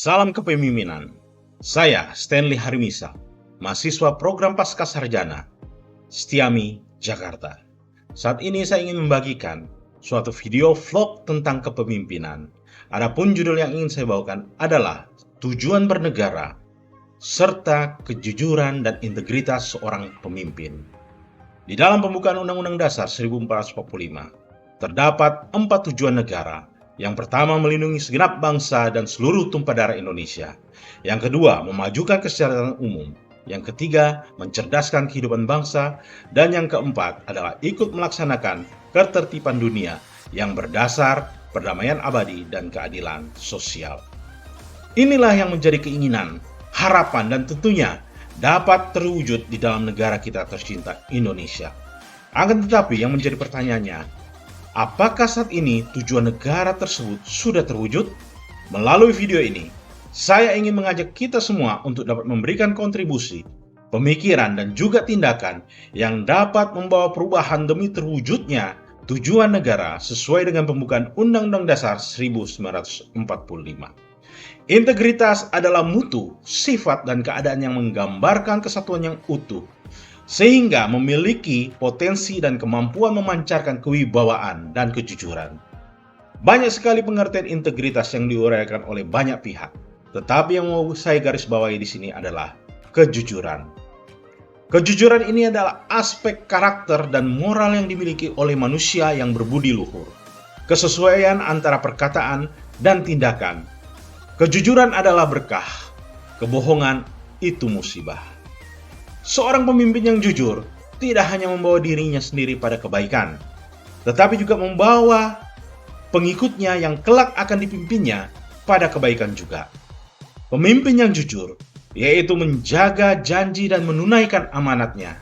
Salam kepemimpinan. Saya Stanley Harimisa, mahasiswa program Pascasarjana, Setiami, Jakarta. Saat ini saya ingin membagikan suatu video vlog tentang kepemimpinan. Adapun judul yang ingin saya bawakan adalah tujuan bernegara serta kejujuran dan integritas seorang pemimpin. Di dalam pembukaan Undang-Undang Dasar 1445, terdapat 4 tujuan negara. Yang pertama, melindungi segenap bangsa dan seluruh tumpah darah Indonesia. Yang kedua, memajukan kesejahteraan umum. Yang ketiga, mencerdaskan kehidupan bangsa. Dan yang keempat adalah ikut melaksanakan ketertiban dunia yang berdasar perdamaian abadi dan keadilan sosial. Inilah yang menjadi keinginan, harapan, dan tentunya dapat terwujud di dalam negara kita tercinta Indonesia. Akan tetapi yang menjadi pertanyaannya, apakah saat ini tujuan negara tersebut sudah terwujud? Melalui video ini, saya ingin mengajak kita semua untuk dapat memberikan kontribusi, pemikiran, dan juga tindakan yang dapat membawa perubahan demi terwujudnya tujuan negara sesuai dengan pembukaan Undang-Undang Dasar 1945. Integritas adalah mutu, sifat, dan keadaan yang menggambarkan kesatuan yang utuh, sehingga memiliki potensi dan kemampuan memancarkan kewibawaan dan kejujuran. Banyak sekali pengertian integritas yang diuraikan oleh banyak pihak, tetapi yang mau saya garis bawahi di sini adalah kejujuran. Kejujuran ini adalah aspek karakter dan moral yang dimiliki oleh manusia yang berbudi luhur. Kesesuaian antara perkataan dan tindakan. Kejujuran adalah berkah, kebohongan itu musibah. Seorang pemimpin yang jujur tidak hanya membawa dirinya sendiri pada kebaikan, tetapi juga membawa pengikutnya yang kelak akan dipimpinnya pada kebaikan juga. Pemimpin yang jujur, yaitu menjaga janji dan menunaikan amanatnya.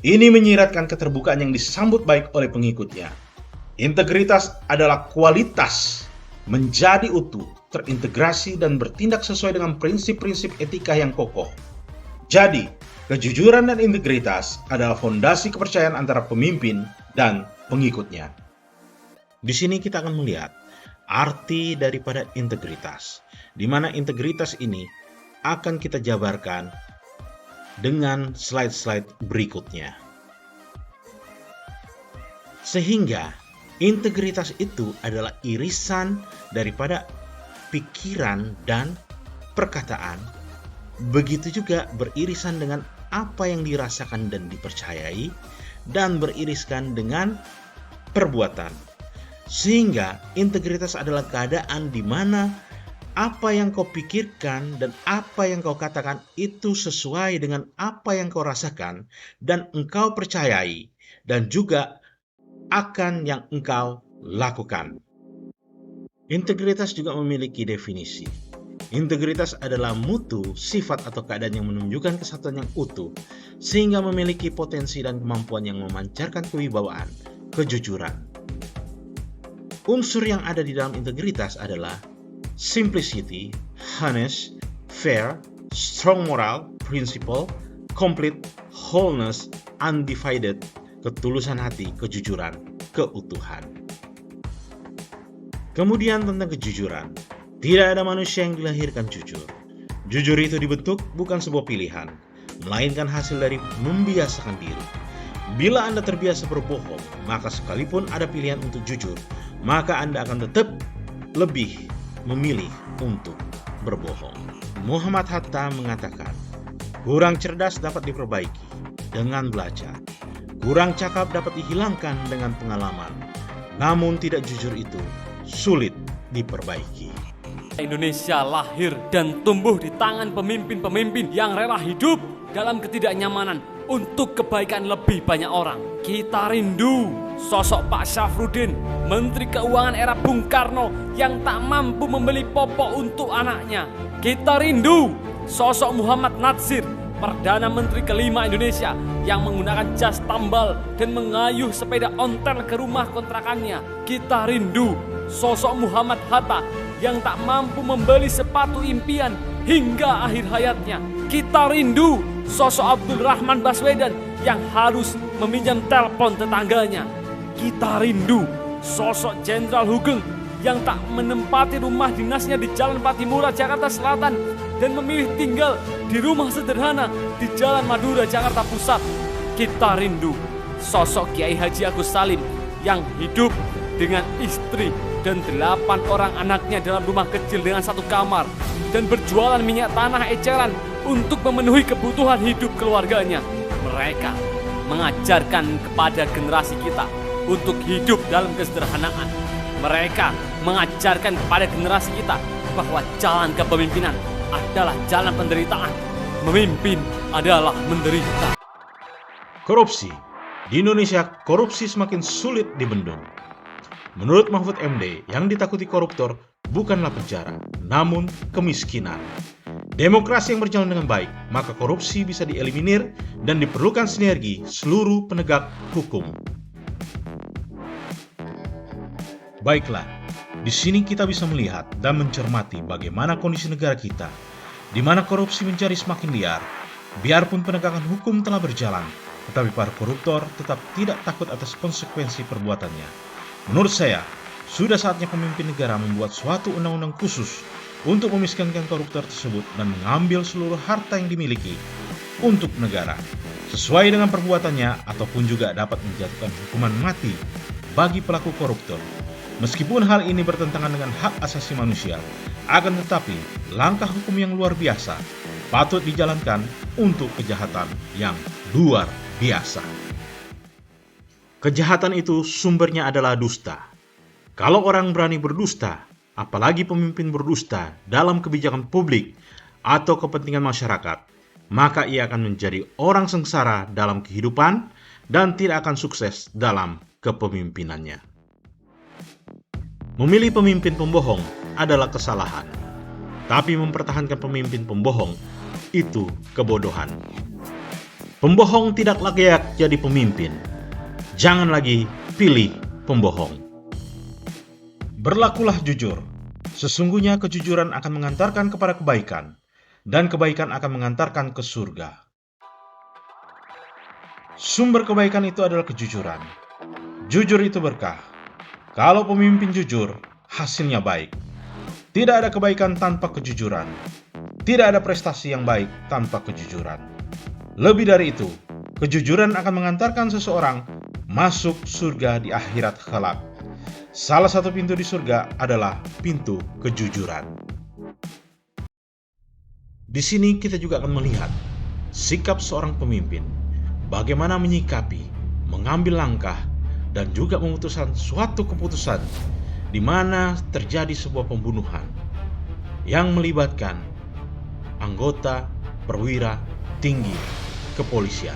Ini menyiratkan keterbukaan yang disambut baik oleh pengikutnya. Integritas adalah kualitas menjadi utuh, terintegrasi, dan bertindak sesuai dengan prinsip-prinsip etika yang kokoh. Jadi, kejujuran dan integritas adalah fondasi kepercayaan antara pemimpin dan pengikutnya. Di sini kita akan melihat arti daripada integritas, di mana integritas ini akan kita jabarkan dengan slide-slide berikutnya. Sehingga integritas itu adalah irisan daripada pikiran dan perkataan. Begitu juga beririsan dengan apa yang dirasakan dan dipercayai, dan beririskan dengan perbuatan. Sehingga integritas adalah keadaan di mana apa yang kau pikirkan dan apa yang kau katakan itu sesuai dengan apa yang kau rasakan dan engkau percayai, dan juga akan yang engkau lakukan. Integritas juga memiliki definisi. Integritas adalah mutu, sifat, atau keadaan yang menunjukkan kesatuan yang utuh, sehingga memiliki potensi dan kemampuan yang memancarkan kewibawaan, kejujuran. Unsur yang ada di dalam integritas adalah simplicity, honest, fair, strong moral, principle, complete, wholeness, undivided, ketulusan hati, kejujuran, keutuhan. Kemudian tentang kejujuran. Tidak ada manusia yang dilahirkan jujur. Jujur itu dibentuk bukan sebuah pilihan, melainkan hasil dari membiasakan diri. Bila Anda terbiasa berbohong, maka sekalipun ada pilihan untuk jujur, maka Anda akan tetap lebih memilih untuk berbohong. Muhammad Hatta mengatakan, kurang cerdas dapat diperbaiki dengan belajar. Kurang cakap dapat dihilangkan dengan pengalaman. Namun tidak jujur itu sulit diperbaiki. Indonesia lahir dan tumbuh di tangan pemimpin-pemimpin yang rela hidup dalam ketidaknyamanan untuk kebaikan lebih banyak orang. Kita rindu sosok Pak Syafruddin, Menteri Keuangan era Bung Karno yang tak mampu membeli popok untuk anaknya. Kita rindu sosok Muhammad Natsir, Perdana Menteri kelima Indonesia yang menggunakan jas tambal dan mengayuh sepeda ontel ke rumah kontrakannya. Kita rindu sosok Muhammad Hatta yang tak mampu membeli sepatu impian hingga akhir hayatnya. Kita rindu sosok Abdul Rahman Baswedan yang harus meminjam telepon tetangganya. Kita rindu sosok Jenderal Hugeng yang tak menempati rumah dinasnya di Jalan Patimura, Jakarta Selatan dan memilih tinggal di rumah sederhana di Jalan Madura, Jakarta Pusat. Kita rindu sosok Kiai Haji Agus Salim yang hidup dengan istri dan 8 orang anaknya dalam rumah kecil dengan 1 kamar dan berjualan minyak tanah eceran untuk memenuhi kebutuhan hidup keluarganya. Mereka mengajarkan kepada generasi kita untuk hidup dalam kesederhanaan. Mereka mengajarkan kepada generasi kita bahwa jalan kepemimpinan adalah jalan penderitaan. Memimpin adalah menderita. Korupsi. Di Indonesia, korupsi semakin sulit dibendung. Menurut Mahfud MD, yang ditakuti koruptor bukanlah penjara, namun kemiskinan. Demokrasi yang berjalan dengan baik, maka korupsi bisa dieliminir dan diperlukan sinergi seluruh penegak hukum. Baiklah, di sini kita bisa melihat dan mencermati bagaimana kondisi negara kita, di mana korupsi menjadi semakin liar. Biarpun penegakan hukum telah berjalan, tetapi para koruptor tetap tidak takut atas konsekuensi perbuatannya. Menurut saya, sudah saatnya pemimpin negara membuat suatu undang-undang khusus untuk memiskinkan koruptor tersebut dan mengambil seluruh harta yang dimiliki untuk negara, sesuai dengan perbuatannya, ataupun juga dapat menjatuhkan hukuman mati bagi pelaku koruptor. Meskipun hal ini bertentangan dengan hak asasi manusia, akan tetapi langkah hukum yang luar biasa patut dijalankan untuk kejahatan yang luar biasa. Kejahatan itu sumbernya adalah dusta. Kalau orang berani berdusta, apalagi pemimpin berdusta dalam kebijakan publik atau kepentingan masyarakat, maka ia akan menjadi orang sengsara dalam kehidupan dan tidak akan sukses dalam kepemimpinannya. Memilih pemimpin pembohong adalah kesalahan, tapi mempertahankan pemimpin pembohong itu kebodohan. Pembohong tidak layak jadi pemimpin. Jangan lagi pilih pembohong. Berlakulah jujur. Sesungguhnya kejujuran akan mengantarkan kepada kebaikan, dan kebaikan akan mengantarkan ke surga. Sumber kebaikan itu adalah kejujuran. Jujur itu berkah. Kalau pemimpin jujur, hasilnya baik. Tidak ada kebaikan tanpa kejujuran. Tidak ada prestasi yang baik tanpa kejujuran. Lebih dari itu, kejujuran akan mengantarkan seseorang masuk surga di akhirat kelak. Salah satu pintu di surga adalah pintu kejujuran. Di sini kita juga akan melihat sikap seorang pemimpin, bagaimana menyikapi, mengambil langkah, dan juga memutuskan suatu keputusan di mana terjadi sebuah pembunuhan yang melibatkan anggota perwira tinggi kepolisian.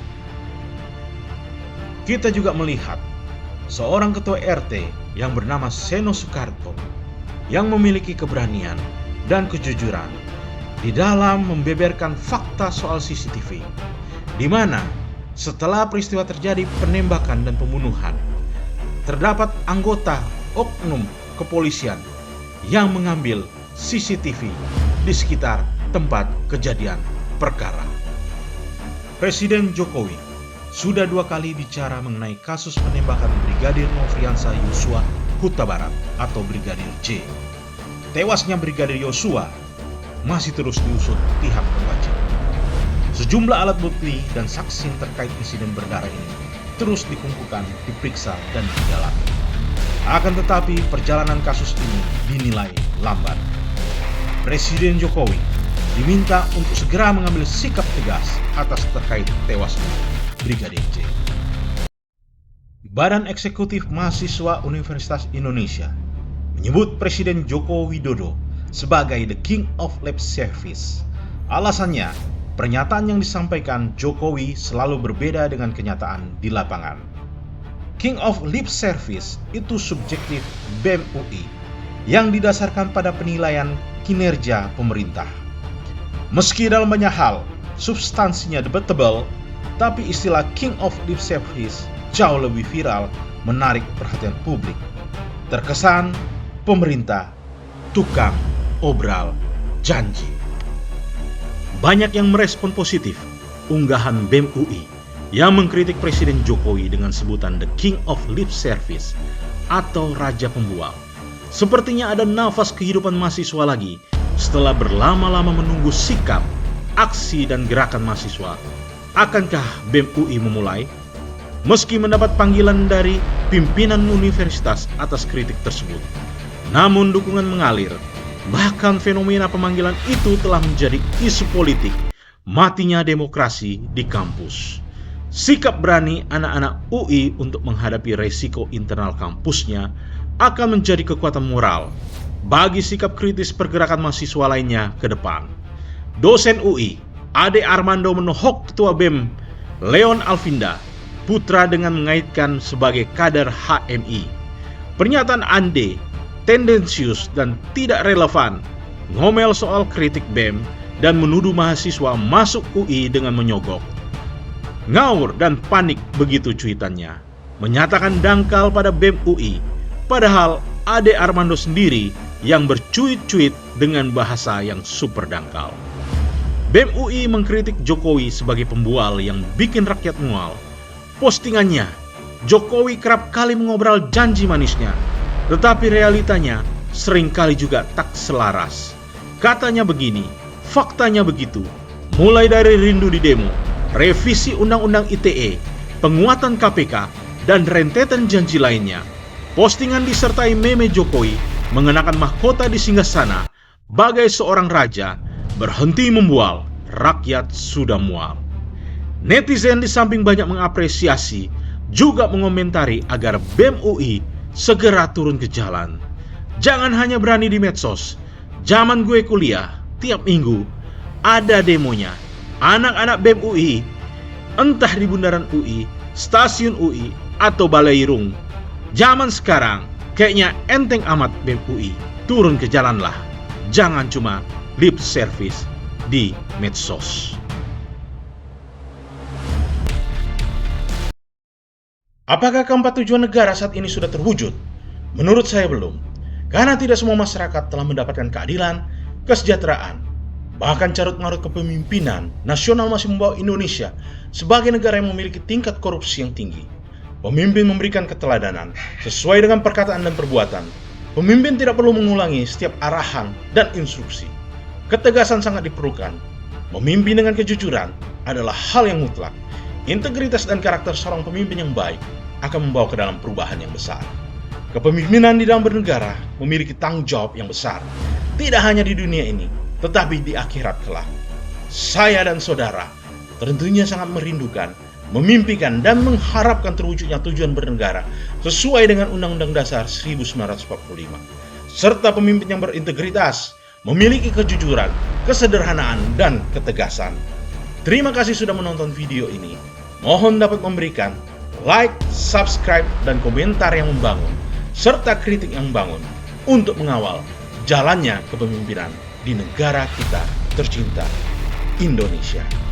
Kita juga melihat seorang ketua RT yang bernama Seno Soekarto yang memiliki keberanian dan kejujuran di dalam membeberkan fakta soal CCTV, di mana setelah peristiwa terjadi penembakan dan pembunuhan, terdapat anggota oknum kepolisian yang mengambil CCTV di sekitar tempat kejadian perkara. Presiden Jokowi sudah 2 kali bicara mengenai kasus penembakan Brigadir Nofriansah Yosua Huta Barat atau Brigadir J. Tewasnya Brigadir Yosua masih terus diusut pihak berwajib. Sejumlah alat bukti dan saksi terkait insiden berdarah ini terus dikumpulkan, diperiksa, dan didalami. Akan tetapi perjalanan kasus ini dinilai lambat. Presiden Jokowi diminta untuk segera mengambil sikap tegas atas terkait tewasnya Brigadir J. Badan Eksekutif Mahasiswa Universitas Indonesia menyebut Presiden Joko Widodo sebagai the King of Lip Service. Alasannya, pernyataan yang disampaikan Jokowi selalu berbeda dengan kenyataan di lapangan. King of Lip Service itu subjektif BEM UI yang didasarkan pada penilaian kinerja pemerintah. Meski dalam banyak hal substansinya debatable, tapi istilah King of Lip Service jauh lebih viral, menarik perhatian publik. Terkesan pemerintah tukang obral janji. Banyak yang merespon positif unggahan BEM UI yang mengkritik Presiden Jokowi dengan sebutan The King of Lip Service atau Raja Pembual. Sepertinya ada nafas kehidupan mahasiswa lagi setelah berlama-lama menunggu sikap, aksi, dan gerakan mahasiswa. Akankah BEM UI memulai? Meski mendapat panggilan dari pimpinan universitas atas kritik tersebut, namun dukungan mengalir. Bahkan fenomena pemanggilan itu telah menjadi isu politik matinya demokrasi di kampus. Sikap berani anak-anak UI untuk menghadapi resiko internal kampusnya akan menjadi kekuatan moral bagi sikap kritis pergerakan mahasiswa lainnya ke depan. Dosen UI, Ade Armando menohok Ketua BEM, Leon Alvinda Putra dengan mengaitkan sebagai kader HMI. Pernyataan Ande tendensius dan tidak relevan, ngomel soal kritik BEM, dan menuduh mahasiswa masuk UI dengan menyogok. Ngawur dan panik begitu cuitannya, menyatakan dangkal pada BEM UI, padahal Ade Armando sendiri yang bercuit-cuit dengan bahasa yang super dangkal. BEM UI mengkritik Jokowi sebagai pembual yang bikin rakyat mual. Postingannya, Jokowi kerap kali mengobrol janji manisnya, tetapi realitanya seringkali juga tak selaras. Katanya begini, faktanya begitu. Mulai dari rindu di demo, revisi Undang-Undang ITE, penguatan KPK, dan rentetan janji lainnya. Postingan disertai meme Jokowi mengenakan mahkota di singgasana bagai seorang raja, berhenti membual, rakyat sudah mual. Netizen di samping banyak mengapresiasi, juga mengomentari agar BEM UI segera turun ke jalan. Jangan hanya berani di medsos. Zaman gue kuliah, tiap minggu ada demonya. Anak-anak BEM UI, entah di bundaran UI, stasiun UI, atau Balairung. Zaman sekarang, kayaknya enteng amat BEM UI. Turun ke jalan lah. Jangan cuma lip service di medsos. Apakah keempat tujuan negara saat ini sudah terwujud? Menurut saya belum. Karena tidak semua masyarakat telah mendapatkan keadilan, kesejahteraan. Bahkan carut-marut kepemimpinan nasional masih membawa Indonesia sebagai negara yang memiliki tingkat korupsi yang tinggi. Pemimpin memberikan keteladanan sesuai dengan perkataan dan perbuatan. Pemimpin tidak perlu mengulangi setiap arahan dan instruksi. Ketegasan sangat diperlukan. Memimpin dengan kejujuran adalah hal yang mutlak. Integritas dan karakter seorang pemimpin yang baik akan membawa ke dalam perubahan yang besar. Kepemimpinan di dalam bernegara memiliki tanggung jawab yang besar, tidak hanya di dunia ini, tetapi di akhirat kelak. Saya dan saudara tentunya sangat merindukan, memimpikan, dan mengharapkan terwujudnya tujuan bernegara sesuai dengan Undang-Undang Dasar 1945, serta pemimpin yang berintegritas, memiliki kejujuran, kesederhanaan, dan ketegasan. Terima kasih sudah menonton video ini. Mohon dapat memberikan like, subscribe, dan komentar yang membangun, serta kritik yang membangun untuk mengawal jalannya kepemimpinan di negara kita tercinta, Indonesia.